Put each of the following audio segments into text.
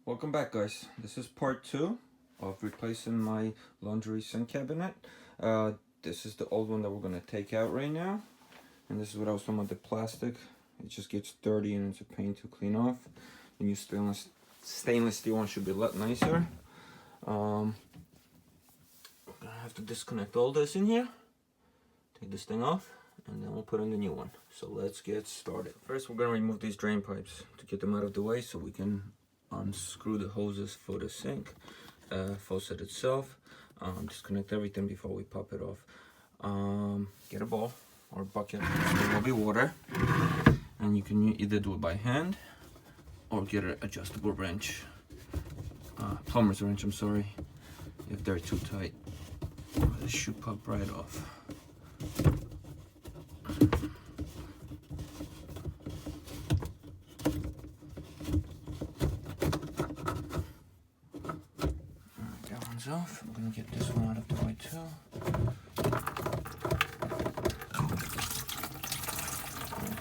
Welcome back, guys. This is part 2 of replacing my laundry sink cabinet. This is the old one that we're going to take out right now. And this is what I was talking about, the plastic. It just gets dirty and it's a pain to clean off. The new stainless steel one should be a lot nicer. We're going to have to disconnect all this in here. Take this thing off and then we'll put in the new one. So let's get started. First we're going to remove these drain pipes to get them out of the way so we can unscrew the hoses for the sink faucet itself. Disconnect everything before we pop it off. Get a bowl or a bucket. There will be water, and you can either do it by hand or get an adjustable wrench, plumber's wrench, I'm sorry, if they're too tight. This should pop right off. Off. I'm gonna get this one out of the way too.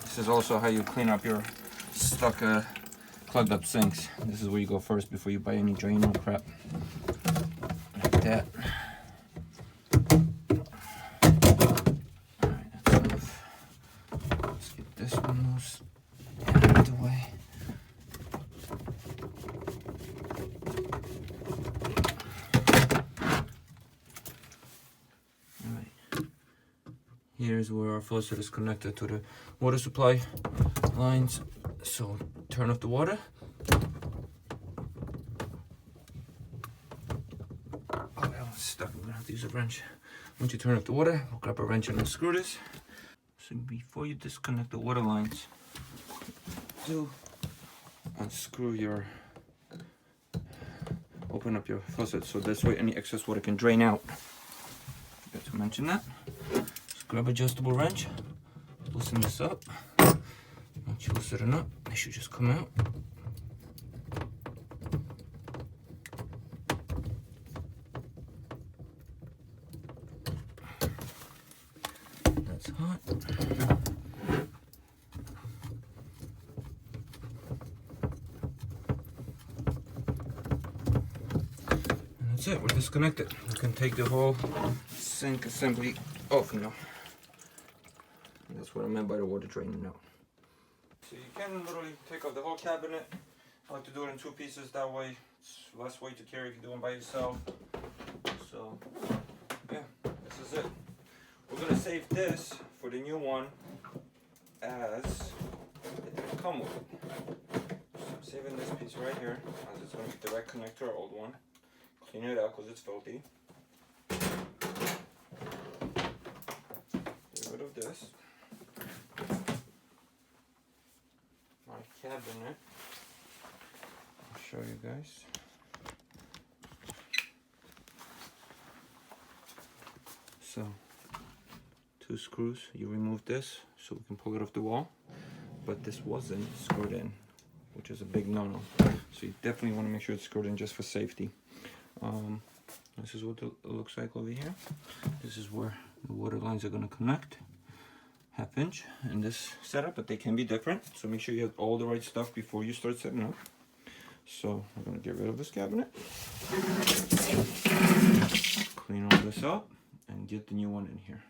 This is also how you clean up your stuck, clogged up sinks. This is where you go first before you buy any drain or crap. Like that. Alright, that's enough. Let's get this one loose and out of the way. Here's where our faucet is connected to the water supply lines. So turn off the water. Oh, that one's stuck. I'm gonna have to use a wrench. Once you turn off the water, we'll grab a wrench and unscrew this. So before you disconnect the water lines, do unscrew your, open up your faucet so this way any excess water can drain out. Forgot to mention that. Grab adjustable wrench, loosen this up. Once you loosen it up, it should just come out. That's hot. And that's it, we're disconnected. You can take the whole sink assembly off now. That's what I meant by the water draining out. So you can literally take off the whole cabinet. I like to do it in 2 pieces, that way it's less weight to carry if you do it by yourself. So yeah, this is it. We're gonna save this for the new one as it didn't come with it. So I'm saving this piece right here as it's gonna be direct connect to our old one. Clean it out because it's filthy. Get rid of this. My cabinet, I'll show you guys. So 2 screws, you remove this so we can pull it off the wall, but this wasn't screwed in, which is a big no-no. So you definitely want to make sure it's screwed in just for safety. This is what it looks like over here. This is where the water lines are going to connect. 1/2 inch in this setup, but they can be different, so make sure you have all the right stuff before you start setting up. So I'm going to get rid of this cabinet, clean all this up, and get the new one in here.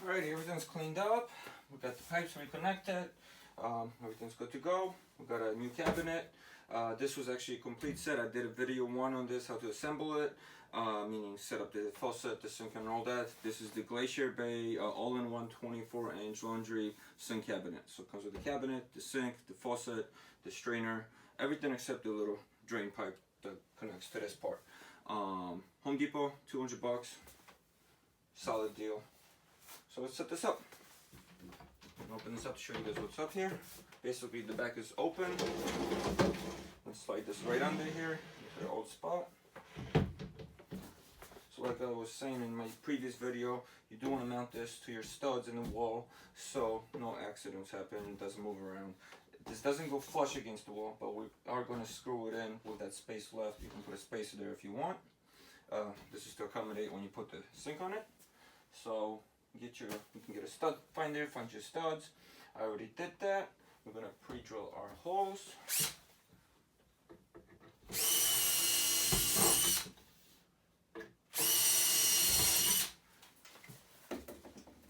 Alrighty, everything's cleaned up. We got the pipes reconnected. Everything's good to go. We got a new cabinet. This was actually a complete set. I did a video 1 on this, how to assemble it, meaning set up the faucet, the sink and all that. This is the Glacier Bay All-in-one 24-inch laundry sink cabinet. So it comes with the cabinet, the sink, the faucet, the strainer, everything except the little drain pipe that connects to this part. Home Depot, 200 bucks, solid deal. So let's set this up. Open this up to show you guys what's up here. Basically the back is open. Let's slide this right under here into the old spot. So like I was saying in my previous video, you do want to mount this to your studs in the wall so no accidents happen, it doesn't move around. This doesn't go flush against the wall, but we are going to screw it in with that space left. You can put a spacer there if you want. This is to accommodate when you put the sink on it. So You can get a stud finder, find your studs. I already did that. We're gonna pre-drill our holes.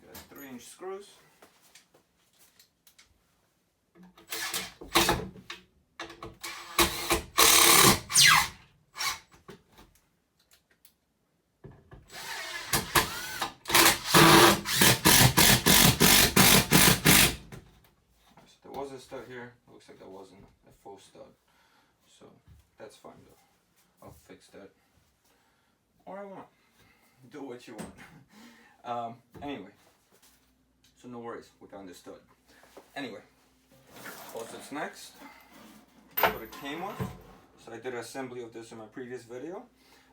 Got 3-inch screws. A stud here. Looks like that wasn't a full stud, so that's fine though. I'll fix that, or I won't. Do what you want. Anyway, so no worries, we found the stud. Anyway, faucets next. That's what it came with. So I did an assembly of this in my previous video.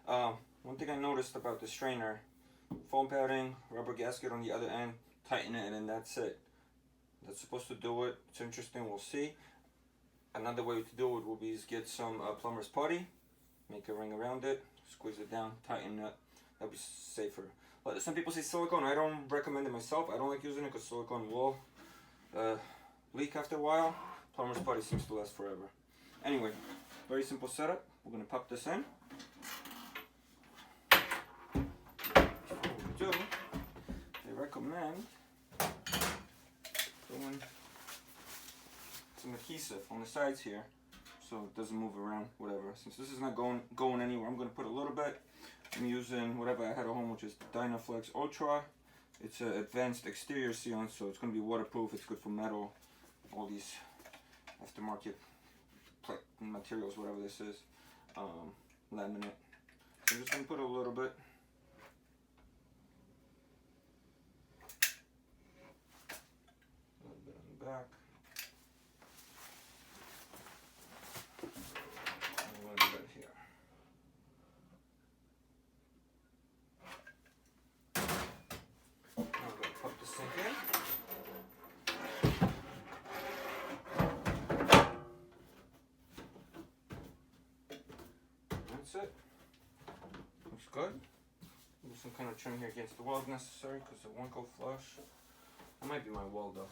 One thing I noticed about the strainer: foam padding, rubber gasket on the other end, tighten it, and then that's it. That's supposed to do it. It's interesting, we'll see. Another way to do it will be is get some plumber's putty, make a ring around it, squeeze it down, tighten it. That'll be safer. But some people say silicone. I don't recommend it myself. I don't like using it because silicone will leak after a while. Plumber's putty seems to last forever. Anyway, very simple setup. We're gonna pop this in. What we do, they recommend doing some adhesive on the sides here so it doesn't move around, whatever. Since this is not going anywhere, I'm going to put a little bit. I'm using whatever I had at home, which is Dynaflex Ultra. It's an advanced exterior sealant, so it's going to be waterproof. It's good for metal, all these aftermarket materials, whatever this is, laminate. So I'm just going to put a little bit. Back. And a little bit here. Now I'm going to pop the sink in. That's it. Looks good. Do some kind of trim here against the wall if necessary because it won't go flush. That might be my wall though.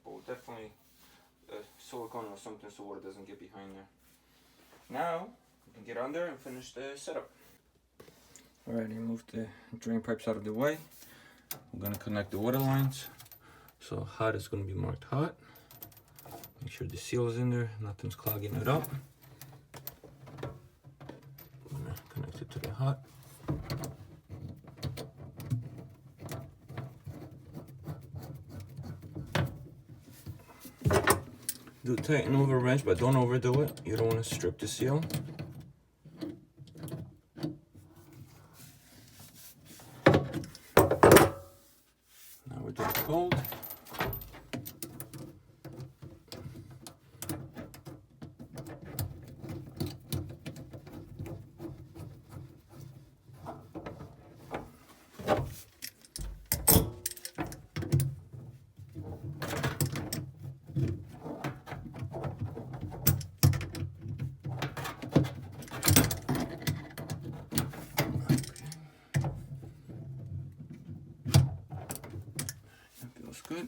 But we'll definitely silicone or something so water doesn't get behind there. Now we can get under and finish the setup. Alright, move the drain pipes out of the way. We're gonna connect the water lines. So hot is gonna be marked hot. Make sure the seal is in there, nothing's clogging it up. I'm gonna connect it to the hot. Do tighten over wrench, but don't overdo it. You don't want to strip the seal. Now we're doing cold. Good.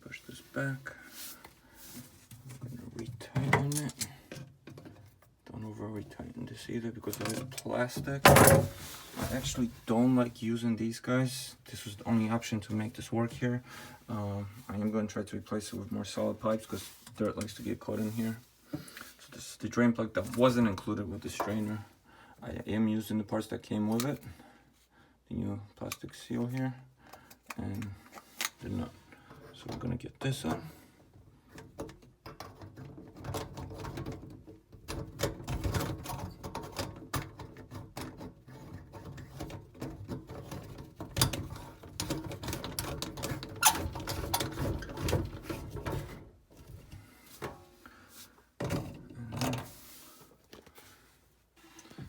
Push this back. I'm going to retighten it. Don't over retighten this either because it is plastic. I actually don't like using these guys. This was the only option to make this work here. I am going to try to replace it with more solid pipes because dirt likes to get caught in here. So this is the drain plug that wasn't included with the strainer. I am using the parts that came with it. The new plastic seal here and the nut. So we're gonna get this on.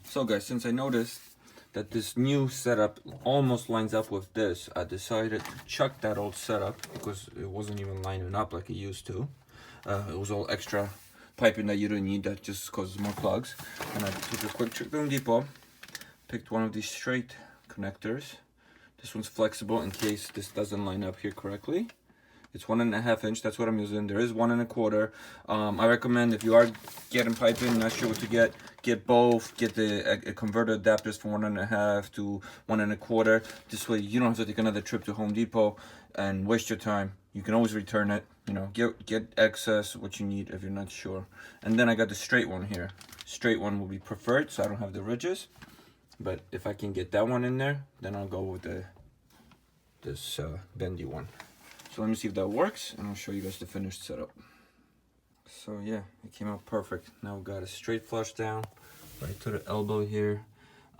So guys, since I noticed that this new setup almost lines up with this, I decided to chuck that old setup because it wasn't even lining up like it used to. It was all extra piping that you don't need, that just causes more plugs. And I took a quick trip to Home Depot, picked one of these straight connectors. This one's flexible in case this doesn't line up here correctly. It's 1.5 inch, that's what I'm using. There is 1.25. I recommend if you are getting piping, not sure what to get both. Get the converter adapters from 1.5 to 1.25. This way you don't have to take another trip to Home Depot and waste your time. You can always return it. You know, get excess what you need if you're not sure. And then I got the straight one here. Straight one will be preferred, so I don't have the ridges. But if I can get that one in there, then I'll go with this bendy one. So let me see if that works, and I'll show you guys the finished setup. So yeah, it came out perfect. Now we got a straight flush down, right to the elbow here.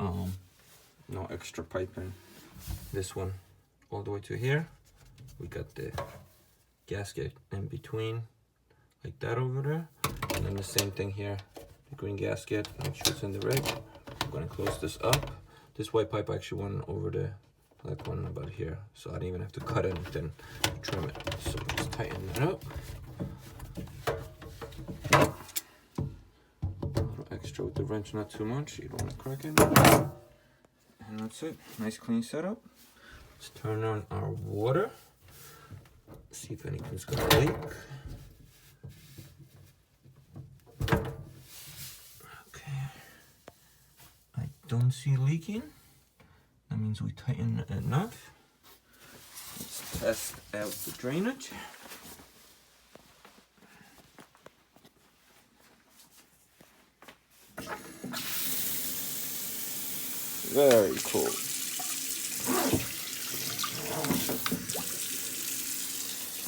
No extra piping. This one all the way to here. We got the gasket in between, like that over there. And then the same thing here, the green gasket, make sure it's in the rig. I'm gonna close this up. This white pipe actually went over the black one about here, so I didn't even have to cut anything to trim it. So just tighten that up. A little extra with the wrench, not too much. You don't want to crack it. And that's it. Nice clean setup. Let's turn on our water. See if anything's gonna leak. Okay. I don't see leaking. That means we tighten it enough. Let's test out the drainage. Very cool.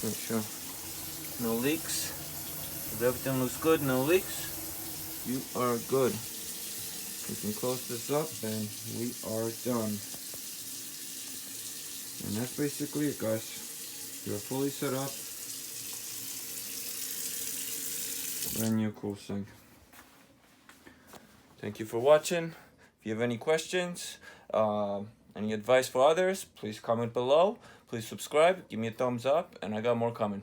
Make sure no leaks. If everything looks good, no leaks, you are good. We can close this up and we are done. And that's basically it, guys. You're fully set up. Brand new cool sink. Thank you for watching. If you have any questions, any advice for others, please comment below. Please subscribe, give me a thumbs up, and I got more coming.